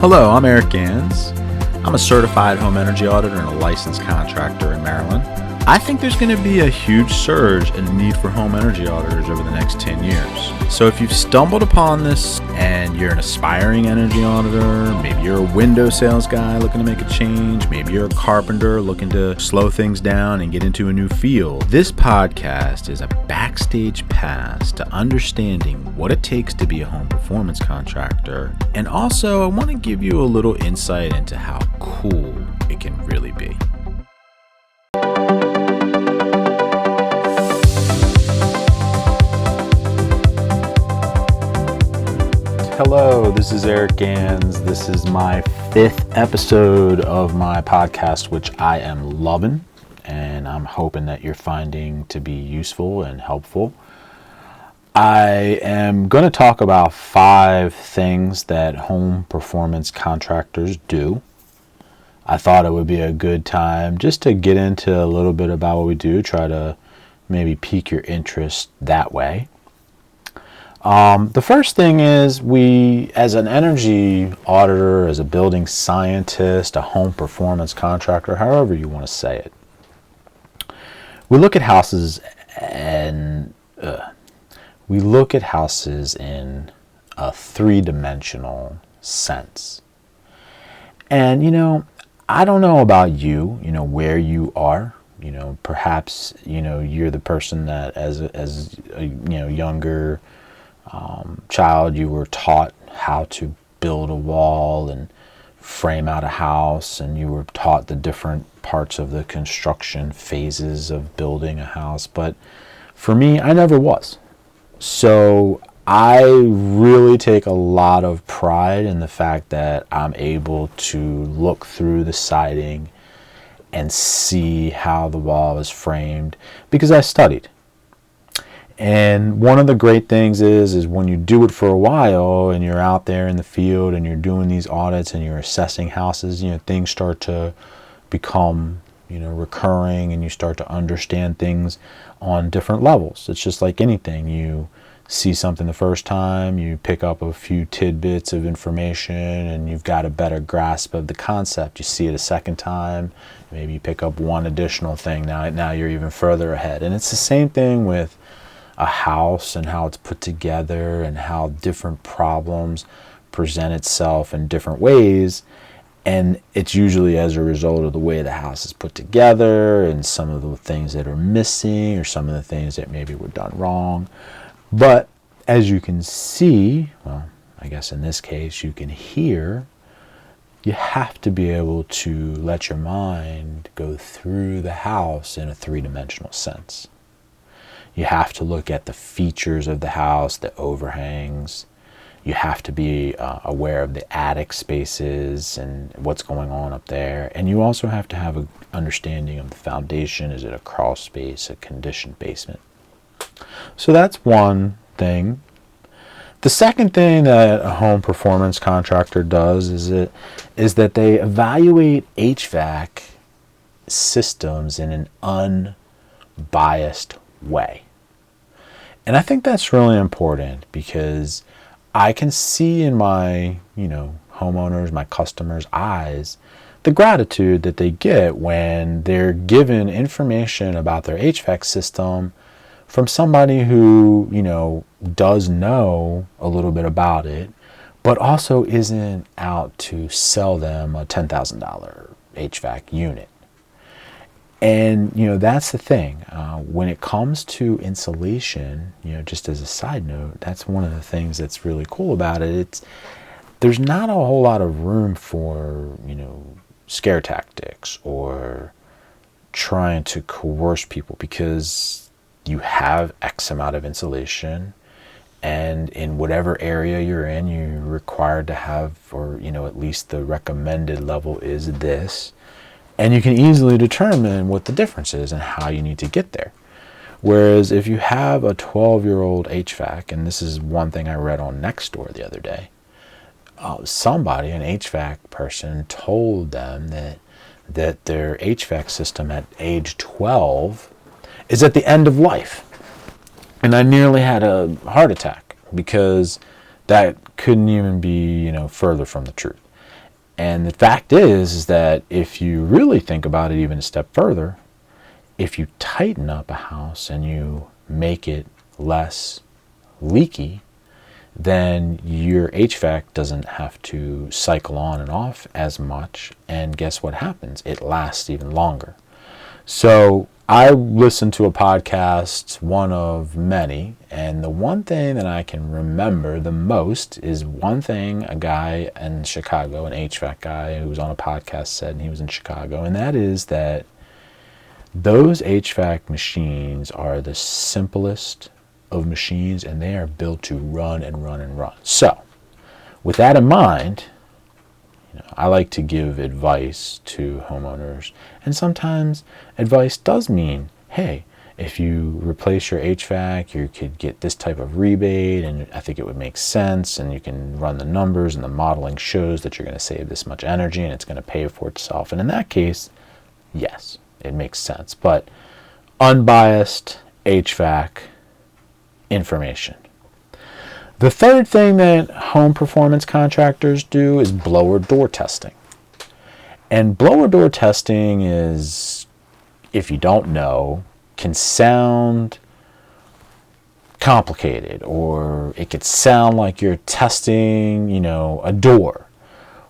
Hello, I'm Eric Gans. I'm a certified home energy auditor and a licensed contractor in Maryland. I think there's going to be a huge surge in the need for home energy auditors over the next 10 years. So if you've stumbled upon this and you're an aspiring energy auditor, maybe you're a window sales guy looking to make a change, maybe you're a carpenter looking to slow things down and get into a new field, this podcast is a backstage pass to understanding what it takes to be a home performance contractor. And also, I want to give you a little insight into how cool it can really be. Hello, this is Eric Gans. This is my 5th episode of my podcast, which I am loving, and I'm hoping that you're finding to be useful and helpful. I am going to talk about 5 things that home performance contractors do. I thought it would be a good time just to get into a little bit about what we do, try to maybe pique your interest that way. The first thing is we, as an energy auditor, as a building scientist, a home performance contractor, however you want to say it, we look at houses in a 3-dimensional sense. And, I don't know about you, where you are. Perhaps, you're the person that as a younger child, you were taught how to build a wall and frame out a house, and you were taught the different parts of the construction phases of building a house. But for me, I never was. So I really take a lot of pride in the fact that I'm able to look through the siding and see how the wall is framed because I studied. And one of the great things is when you do it for a while and you're out there in the field and you're doing these audits and you're assessing houses, things start to become, recurring, and you start to understand things on different levels. It's just like anything. You see something the first time, you pick up a few tidbits of information and you've got a better grasp of the concept. You see it a second time, maybe you pick up one additional thing. Now you're even further ahead. And it's the same thing with a house and how it's put together and how different problems present itself in different ways. And it's usually as a result of the way the house is put together and some of the things that are missing or some of the things that maybe were done wrong. But as you can see, well, I guess in this case you can hear, you have to be able to let your mind go through the house in a 3-dimensional sense. You have to look at the features of the house, the overhangs. You have to be aware of the attic spaces and what's going on up there. And you also have to have an understanding of the foundation. Is it a crawl space, a conditioned basement? So that's one thing. The second thing that a home performance contractor does is that they evaluate HVAC systems in an unbiased way. And I think that's really important because I can see in my, homeowners, my customers' eyes, the gratitude that they get when they're given information about their HVAC system from somebody who, does know a little bit about it, but also isn't out to sell them a $10,000 HVAC unit. And, that's the thing. When it comes to insulation, just as a side note, that's one of the things that's really cool about it. There's not a whole lot of room for, scare tactics or trying to coerce people because you have X amount of insulation, and in whatever area you're in, you're required to have, or, at least the recommended level is this. And you can easily determine what the difference is and how you need to get there. Whereas if you have a 12-year-old HVAC, and this is one thing I read on Nextdoor the other day, somebody, an HVAC person, told them that their HVAC system at age 12 is at the end of life. And I nearly had a heart attack because that couldn't even be, further from the truth. And the fact is that if you really think about it even a step further, if you tighten up a house and you make it less leaky, then your HVAC doesn't have to cycle on and off as much. And guess what happens? It lasts even longer. So I listened to a podcast, one of many, and the one thing that I can remember the most is one thing a guy in Chicago, an HVAC guy who was on a podcast said, and he was in Chicago, and that is that those HVAC machines are the simplest of machines, and they are built to run and run and run. So, with that in mind, I like to give advice to homeowners, and sometimes advice does mean, hey, if you replace your HVAC, you could get this type of rebate, and I think it would make sense, and you can run the numbers, and the modeling shows that you're going to save this much energy, and it's going to pay for itself. And in that case, yes, it makes sense. But unbiased HVAC information. The third thing that home performance contractors do is blower door testing. And blower door testing is, if you don't know, can sound complicated, or it could sound like you're testing, a door.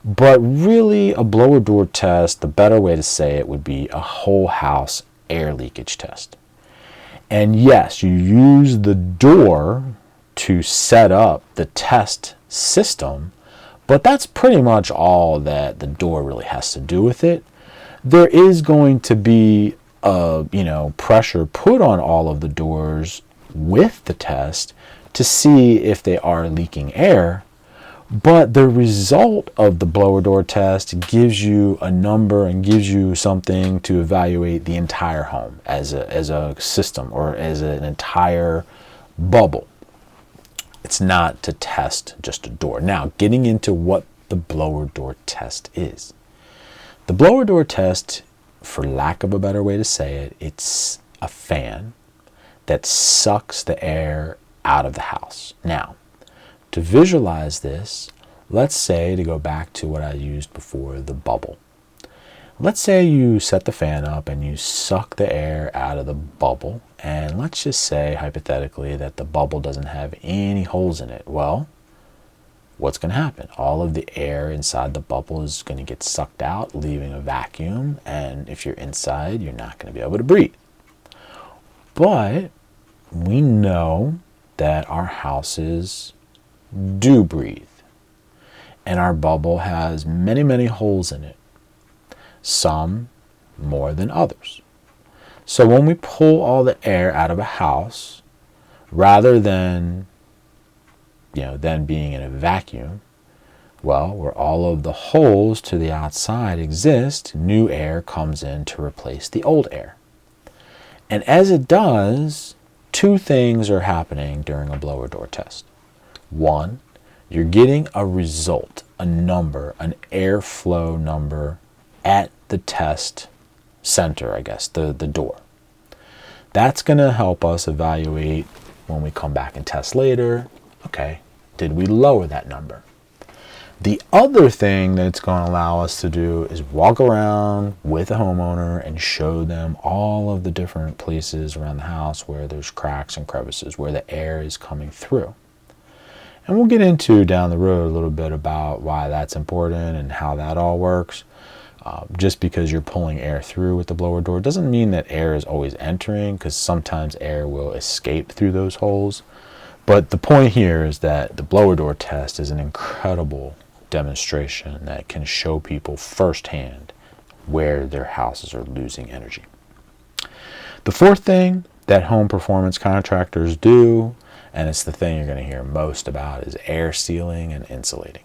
But really, a blower door test, the better way to say it would be a whole house air leakage test. And yes, you use the door to set up the test system, but that's pretty much all that the door really has to do with it. There is going to be pressure put on all of the doors with the test to see if they are leaking air, but the result of the blower door test gives you a number and gives you something to evaluate the entire home as a system, or as an entire bubble. It's not to test just a door. Now, getting into what the blower door test is. The blower door test, for lack of a better way to say it, it's a fan that sucks the air out of the house. Now, to visualize this, let's say, to go back to what I used before, the bubble. Let's say you set the fan up and you suck the air out of the bubble, and let's just say, hypothetically, that the bubble doesn't have any holes in it. Well, what's going to happen? All of the air inside the bubble is going to get sucked out, leaving a vacuum, and if you're inside, you're not going to be able to breathe. But we know that our houses do breathe, and our bubble has many, many holes in it, some more than others. So when we pull all the air out of a house, rather than being in a vacuum, well, where all of the holes to the outside exist, new air comes in to replace the old air. And as it does, two things are happening during a blower door test. One, you're getting a result, a number, an airflow number at the test center, I guess, the door. That's going to help us evaluate when we come back and test later, okay, did we lower that number? The other thing that it's going to allow us to do is walk around with a homeowner and show them all of the different places around the house where there's cracks and crevices, where the air is coming through. And we'll get into down the road a little bit about why that's important and how that all works. Just because you're pulling air through with the blower door doesn't mean that air is always entering, because sometimes air will escape through those holes. But the point here is that the blower door test is an incredible demonstration that can show people firsthand where their houses are losing energy. The fourth thing that home performance contractors do, and it's the thing you're going to hear most about, is air sealing and insulating.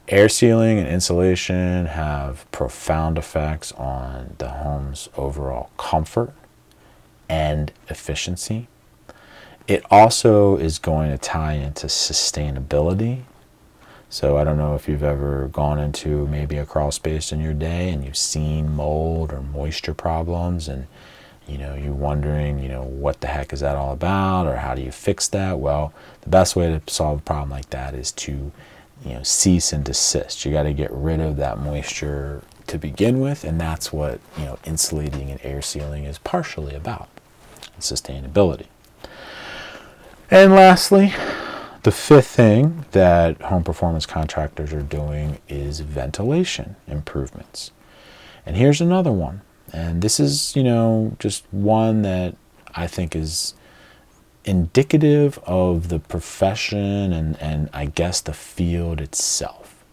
Air sealing and insulation have profound effects on the home's overall comfort and efficiency. It also is going to tie into sustainability. So I don't know if you've ever gone into maybe a crawl space in your day and you've seen mold or moisture problems, and you're wondering, what the heck is that all about, or how do you fix that? Well, the best way to solve a problem like that is to cease and desist. You got to get rid of that moisture to begin with, and that's what insulating and air sealing is partially about, sustainability. And lastly, the fifth thing that home performance contractors are doing is ventilation improvements. And here's another one, and this is just one that I think is indicative of the profession and I guess the field itself.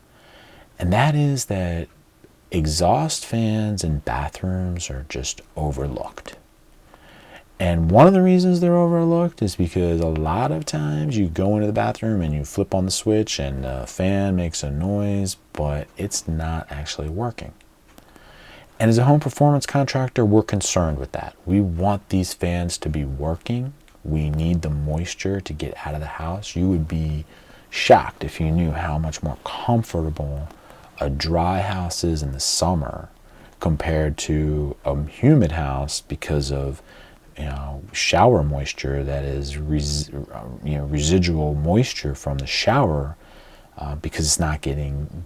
And that is that exhaust fans in bathrooms are just overlooked. And one of the reasons they're overlooked is because a lot of times you go into the bathroom and you flip on the switch and the fan makes a noise, but it's not actually working. And as a home performance contractor, we're concerned with that. We want these fans to be working. We need the moisture to get out of the house. You would be shocked if you knew how much more comfortable a dry house is in the summer compared to a humid house because of shower moisture that is residual moisture from the shower because it's not getting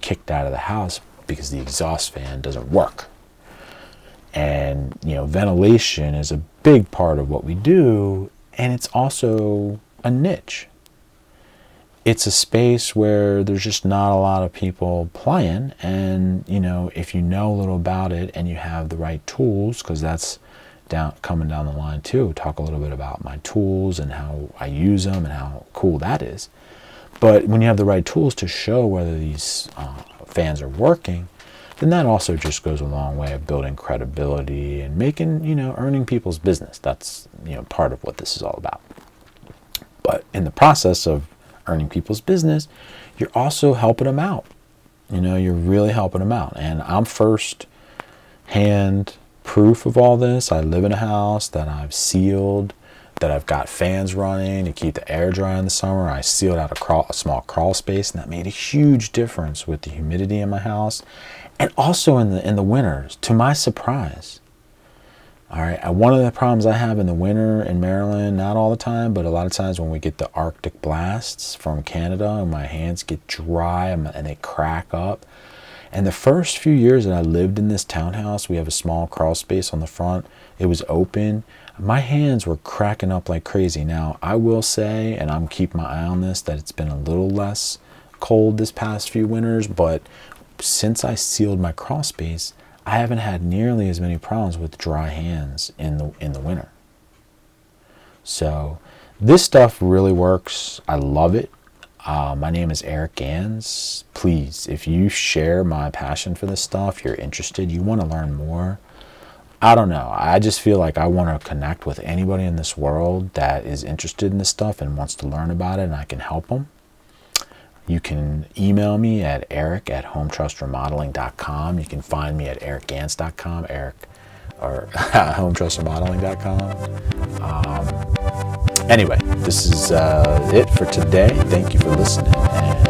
kicked out of the house because the exhaust fan doesn't work. And ventilation is a big part of what we do, and it's also a niche. It's a space where there's just not a lot of people playing, and if you know a little about it and you have the right tools, because that's coming down the line too. Talk a little bit about my tools and how I use them and how cool that is. But when you have the right tools to show whether these fans are working, then that also just goes a long way of building credibility and making, earning people's business. That's, part of what this is all about. But in the process of earning people's business, you're also helping them out. You're really helping them out. And I'm first hand proof of all this. I live in a house that I've sealed, that I've got fans running to keep the air dry in the summer. I sealed out a small crawl space, and that made a huge difference with the humidity in my house, and also in the winters, to my surprise. All right, one of the problems I have in the winter in Maryland, not all the time, but a lot of times when we get the Arctic blasts from Canada and my hands get dry and they crack up. And the first few years that I lived in this townhouse, we have a small crawl space on the front. It was open. My hands were cracking up like crazy. Now, I will say, and I'm keeping my eye on this, that it's been a little less cold this past few winters, but since I sealed my crawl space, I haven't had nearly as many problems with dry hands in the winter. So this stuff really works. I love it. My name is Eric Gans. Please, if you share my passion for this stuff, you're interested, you want to learn more, I don't know. I just feel like I want to connect with anybody in this world that is interested in this stuff and wants to learn about it, and I can help them. You can email me at eric@hometrustremodeling.com. You can find me at ericgans.com, or hometrustremodeling.com. Anyway, this is it for today. Thank you for listening, and